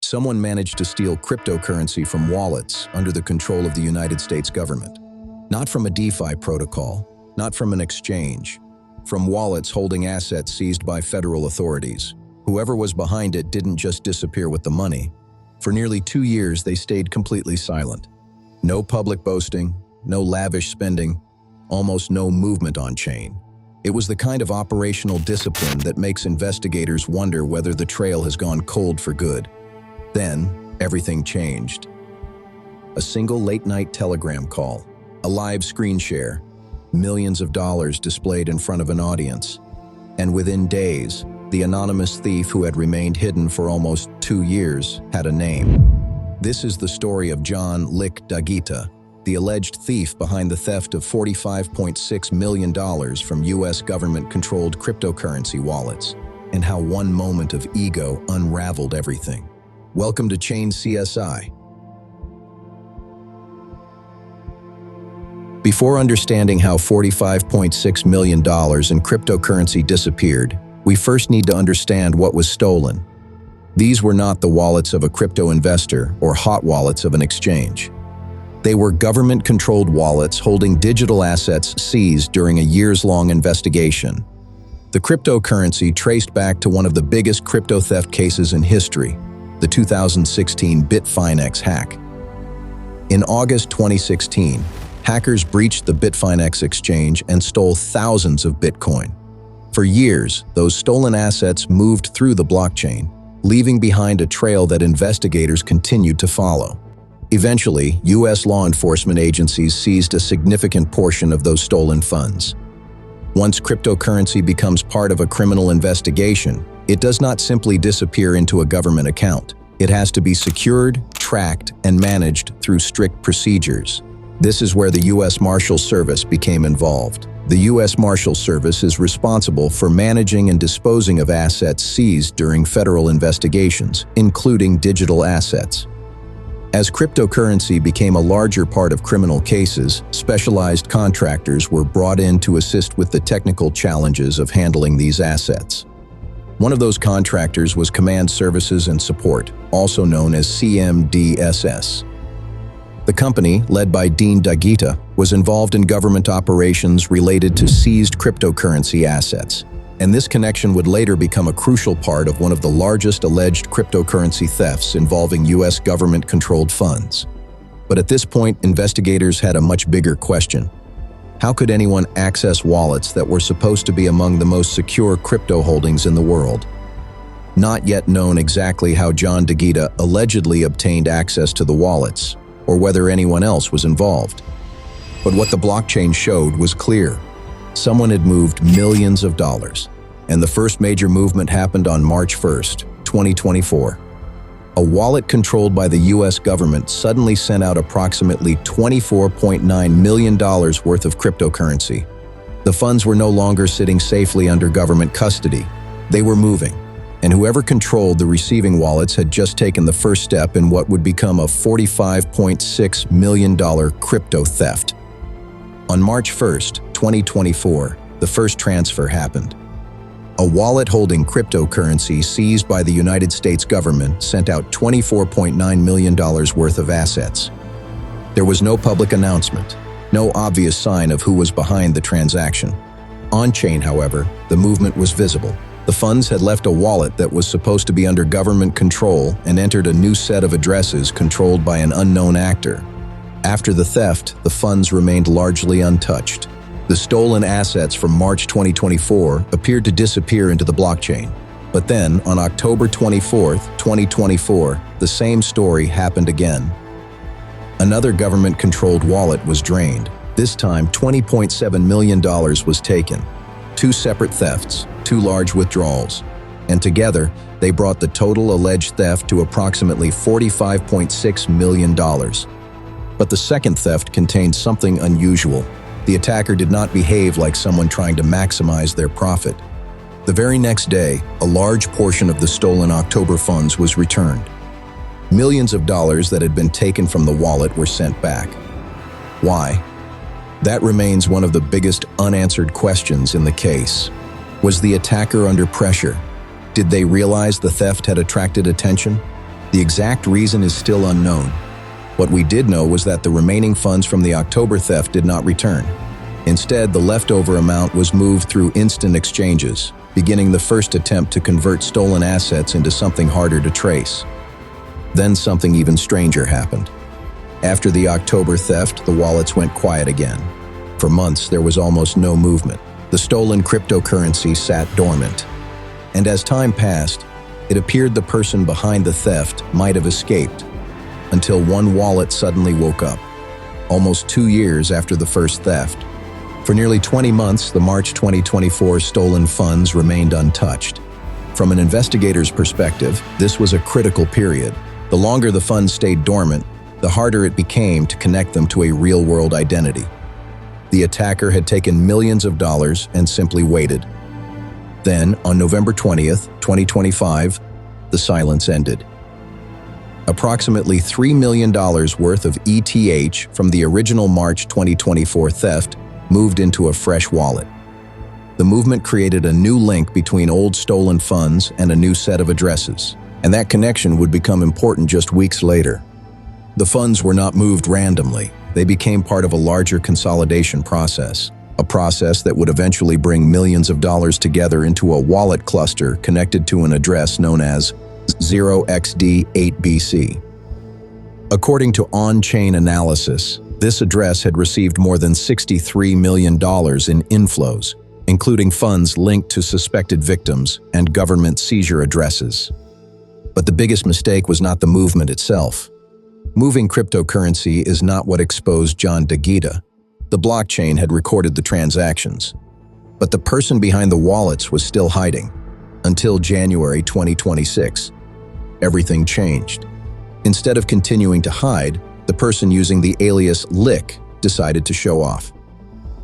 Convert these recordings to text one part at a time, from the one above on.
Someone managed to steal cryptocurrency from wallets under the control of the United States government. Not from a DeFi protocol, not from an exchange, from wallets holding assets seized by federal authorities. Whoever was behind it didn't just disappear with the money. For nearly 2 years, they stayed completely silent. No public boasting, no lavish spending, almost no movement on-chain. It was the kind of operational discipline that makes investigators wonder whether the trail has gone cold for good. Then, everything changed. A single late-night telegram call, a live screen share, millions of dollars displayed in front of an audience, and within days, the anonymous thief who had remained hidden for almost 2 years had a name. This is the story of John Daghita, the alleged thief behind the theft of $45.6 million from U.S. government-controlled cryptocurrency wallets, and how one moment of ego unraveled everything. Welcome to Chain CSI. Before understanding how $45.6 million in cryptocurrency disappeared, we first need to understand what was stolen. These were not the wallets of a crypto investor or hot wallets of an exchange. They were government-controlled wallets holding digital assets seized during a years-long investigation. The cryptocurrency traced back to one of the biggest crypto theft cases in history, the 2016 Bitfinex hack. In August 2016, hackers breached the Bitfinex exchange and stole thousands of Bitcoin. For years, those stolen assets moved through the blockchain, leaving behind a trail that investigators continued to follow. Eventually, U.S. law enforcement agencies seized a significant portion of those stolen funds. Once cryptocurrency becomes part of a criminal investigation, it does not simply disappear into a government account. It has to be secured, tracked, and managed through strict procedures. This is where the U.S. Marshal Service became involved. The U.S. Marshal Service is responsible for managing and disposing of assets seized during federal investigations, including digital assets. As cryptocurrency became a larger part of criminal cases, specialized contractors were brought in to assist with the technical challenges of handling these assets. One of those contractors was Command Services and Support, also known as CMDSS. The company, led by Dean Daghita, was involved in government operations related to seized cryptocurrency assets, and this connection would later become a crucial part of one of the largest alleged cryptocurrency thefts involving U.S. government-controlled funds. But at this point, investigators had a much bigger question. How could anyone access wallets that were supposed to be among the most secure crypto holdings in the world? Not yet known exactly how John Daghita allegedly obtained access to the wallets, or whether anyone else was involved. But what the blockchain showed was clear. Someone had moved millions of dollars, and the first major movement happened on March 1st, 2024. A wallet controlled by the U.S. government suddenly sent out approximately $24.9 million worth of cryptocurrency. The funds were no longer sitting safely under government custody. They were moving, and whoever controlled the receiving wallets had just taken the first step in what would become a $45.6 million crypto theft. On March 1st, 2024, the first transfer happened. A wallet holding cryptocurrency seized by the United States government sent out $24.9 million worth of assets. There was no public announcement, no obvious sign of who was behind the transaction. On-chain, however, the movement was visible. The funds had left a wallet that was supposed to be under government control and entered a new set of addresses controlled by an unknown actor. After the theft, the funds remained largely untouched. The stolen assets from March 2024 appeared to disappear into the blockchain. But then, on October 24, 2024, the same story happened again. Another government-controlled wallet was drained. This time, $20.7 million was taken. 2 separate thefts, 2 large withdrawals, and together, they brought the total alleged theft to approximately $45.6 million. But the second theft contained something unusual. The attacker did not behave like someone trying to maximize their profit. The very next day, a large portion of the stolen October funds was returned. Millions of dollars that had been taken from the wallet were sent back. Why? That remains one of the biggest unanswered questions in the case. Was the attacker under pressure? Did they realize the theft had attracted attention? The exact reason is still unknown. What we did know was that the remaining funds from the October theft did not return. Instead, the leftover amount was moved through instant exchanges, beginning the first attempt to convert stolen assets into something harder to trace. Then something even stranger happened. After the October theft, the wallets went quiet again. For months, there was almost no movement. The stolen cryptocurrency sat dormant. And as time passed, it appeared the person behind the theft might have escaped, until one wallet suddenly woke up, almost 2 years after the first theft. For nearly 20 months, the March 2024 stolen funds remained untouched. From an investigator's perspective, this was a critical period. The longer the funds stayed dormant, the harder it became to connect them to a real-world identity. The attacker had taken millions of dollars and simply waited. Then, on November 20th, 2025, the silence ended. Approximately $3 million worth of ETH from the original March 2024 theft moved into a fresh wallet. The movement created a new link between old stolen funds and a new set of addresses, and that connection would become important just weeks later. The funds were not moved randomly. They became part of a larger consolidation process, a process that would eventually bring millions of dollars together into a wallet cluster connected to an address known as 0xD8BC. According to on-chain analysis, this address had received more than $63 million in inflows, including funds linked to suspected victims and government seizure addresses. But the biggest mistake was not the movement itself. Moving cryptocurrency is not what exposed John Daghita. The blockchain had recorded the transactions, but the person behind the wallets was still hiding. Until January 2026, everything changed. Instead of continuing to hide, the person using the alias Lick decided to show off.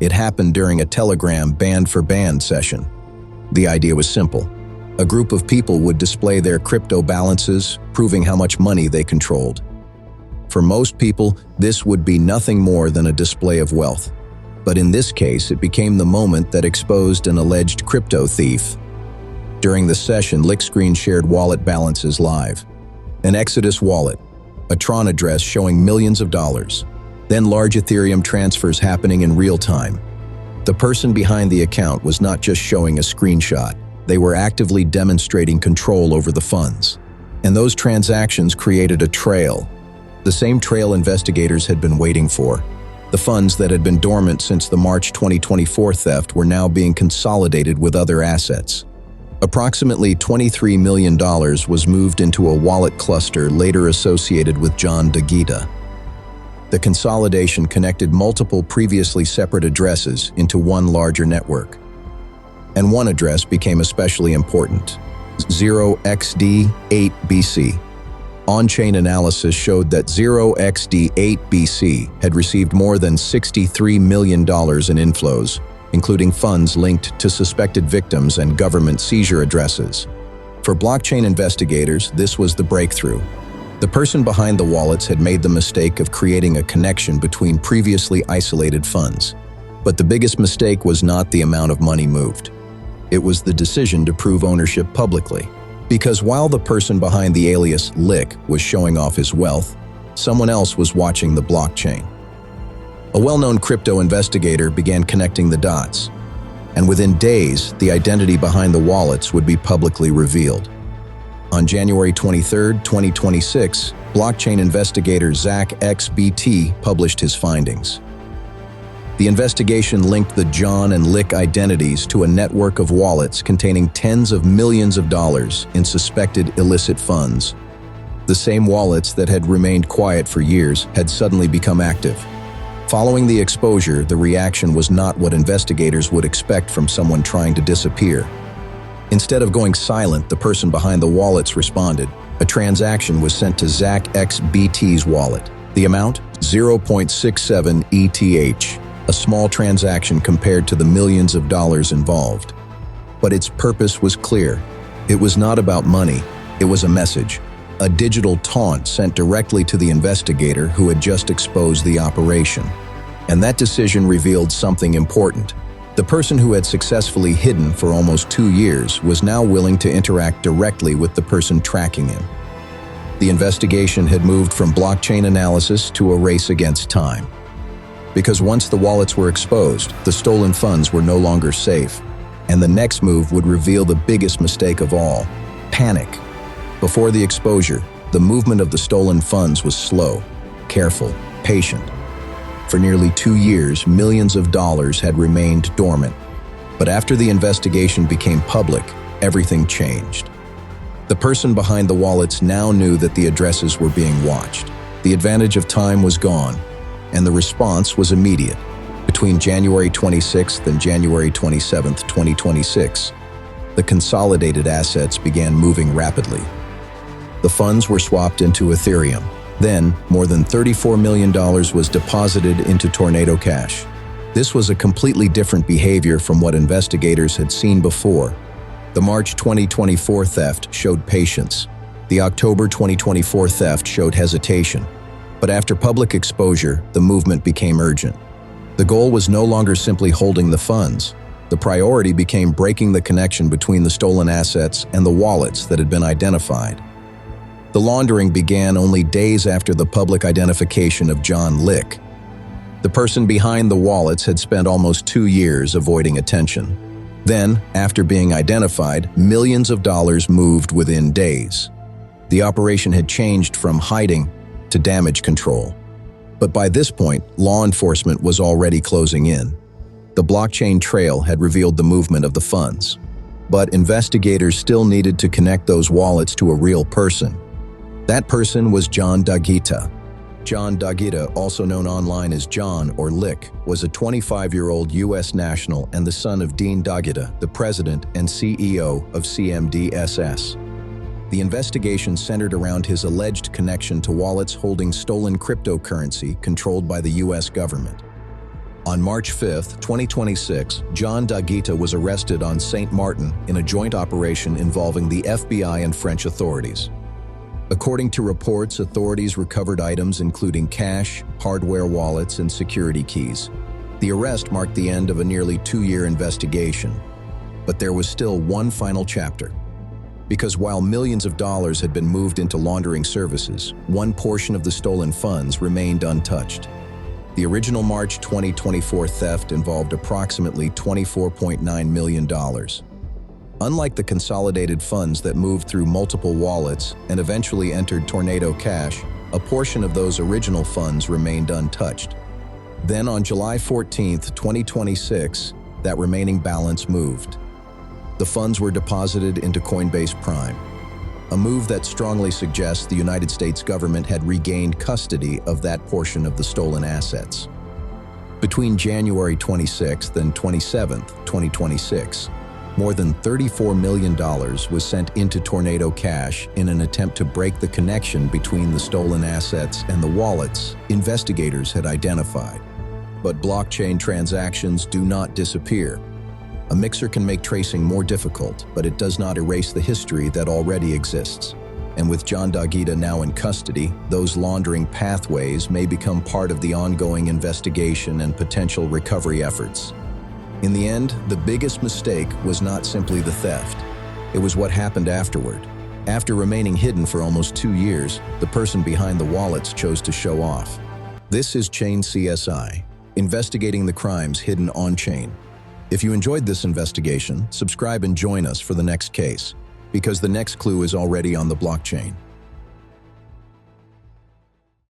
It happened during a Telegram band-for-band session. The idea was simple. A group of people would display their crypto balances, proving how much money they controlled. For most people, this would be nothing more than a display of wealth. But in this case, it became the moment that exposed an alleged crypto thief. During the session, Lickscreen shared wallet balances live. An Exodus wallet, a Tron address showing millions of dollars, then large Ethereum transfers happening in real time. The person behind the account was not just showing a screenshot. They were actively demonstrating control over the funds. And those transactions created a trail. The same trail investigators had been waiting for. The funds that had been dormant since the March 2024 theft were now being consolidated with other assets. Approximately $23 million was moved into a wallet cluster later associated with John Daghita. The consolidation connected multiple previously separate addresses into one larger network. And one address became especially important: 0xD8BC. On-chain analysis showed that 0xD8BC had received more than $63 million in inflows, including funds linked to suspected victims and government seizure addresses. For blockchain investigators, this was the breakthrough. The person behind the wallets had made the mistake of creating a connection between previously isolated funds. But the biggest mistake was not the amount of money moved. It was the decision to prove ownership publicly. Because while the person behind the alias Lick was showing off his wealth, someone else was watching the blockchain. A well-known crypto investigator began connecting the dots, and within days, the identity behind the wallets would be publicly revealed. On January 23, 2026, blockchain investigator Zach XBT published his findings. The investigation linked the John and Lick identities to a network of wallets containing tens of millions of dollars in suspected illicit funds. The same wallets that had remained quiet for years had suddenly become active. Following the exposure, the reaction was not what investigators would expect from someone trying to disappear. Instead of going silent, the person behind the wallets responded. A transaction was sent to Zach XBT's wallet. The amount? 0.67 ETH. A small transaction compared to the millions of dollars involved. But its purpose was clear. It was not about money. It was a message. A digital taunt sent directly to the investigator who had just exposed the operation. And that decision revealed something important. The person who had successfully hidden for almost 2 years was now willing to interact directly with the person tracking him. The investigation had moved from blockchain analysis to a race against time. Because once the wallets were exposed, the stolen funds were no longer safe. And the next move would reveal the biggest mistake of all: panic. Before the exposure, the movement of the stolen funds was slow, careful, patient. For nearly 2 years, millions of dollars had remained dormant. But after the investigation became public, everything changed. The person behind the wallets now knew that the addresses were being watched. The advantage of time was gone, and the response was immediate. Between January 26th and January 27th, 2026, the consolidated assets began moving rapidly. The funds were swapped into Ethereum. Then, more than $34 million was deposited into Tornado Cash. This was a completely different behavior from what investigators had seen before. The March 2024 theft showed patience. The October 2024 theft showed hesitation. But after public exposure, the movement became urgent. The goal was no longer simply holding the funds. The priority became breaking the connection between the stolen assets and the wallets that had been identified. The laundering began only days after the public identification of John Lick. The person behind the wallets had spent almost 2 years avoiding attention. Then, after being identified, millions of dollars moved within days. The operation had changed from hiding to damage control. But by this point, law enforcement was already closing in. The blockchain trail had revealed the movement of the funds. But investigators still needed to connect those wallets to a real person. That person was John Daghita. John Daghita, also known online as John or Lick, was a 25-year-old U.S. national and the son of Dean Daghita, the president and CEO of CMDSS. The investigation centered around his alleged connection to wallets holding stolen cryptocurrency controlled by the U.S. government. On March 5, 2026, John Daghita was arrested on St. Martin in a joint operation involving the FBI and French authorities. According to reports, authorities recovered items including cash, hardware wallets, and security keys. The arrest marked the end of a nearly 2-year investigation. But there was still one final chapter. Because while millions of dollars had been moved into laundering services, one portion of the stolen funds remained untouched. The original March 2024 theft involved approximately $24.9 million. Unlike the consolidated funds that moved through multiple wallets and eventually entered Tornado Cash, a portion of those original funds remained untouched. Then on July 14, 2026, that remaining balance moved. The funds were deposited into Coinbase Prime, a move that strongly suggests the United States government had regained custody of that portion of the stolen assets. Between January 26th and 27th, 2026, more than $34 million was sent into Tornado Cash in an attempt to break the connection between the stolen assets and the wallets investigators had identified. But blockchain transactions do not disappear. A mixer can make tracing more difficult, but it does not erase the history that already exists. And with John Daghita now in custody, those laundering pathways may become part of the ongoing investigation and potential recovery efforts. In the end, the biggest mistake was not simply the theft. It was what happened afterward. After remaining hidden for almost 2 years, the person behind the wallets chose to show off. This is Chain CSI, investigating the crimes hidden on-chain. If you enjoyed this investigation, subscribe and join us for the next case, because the next clue is already on the blockchain.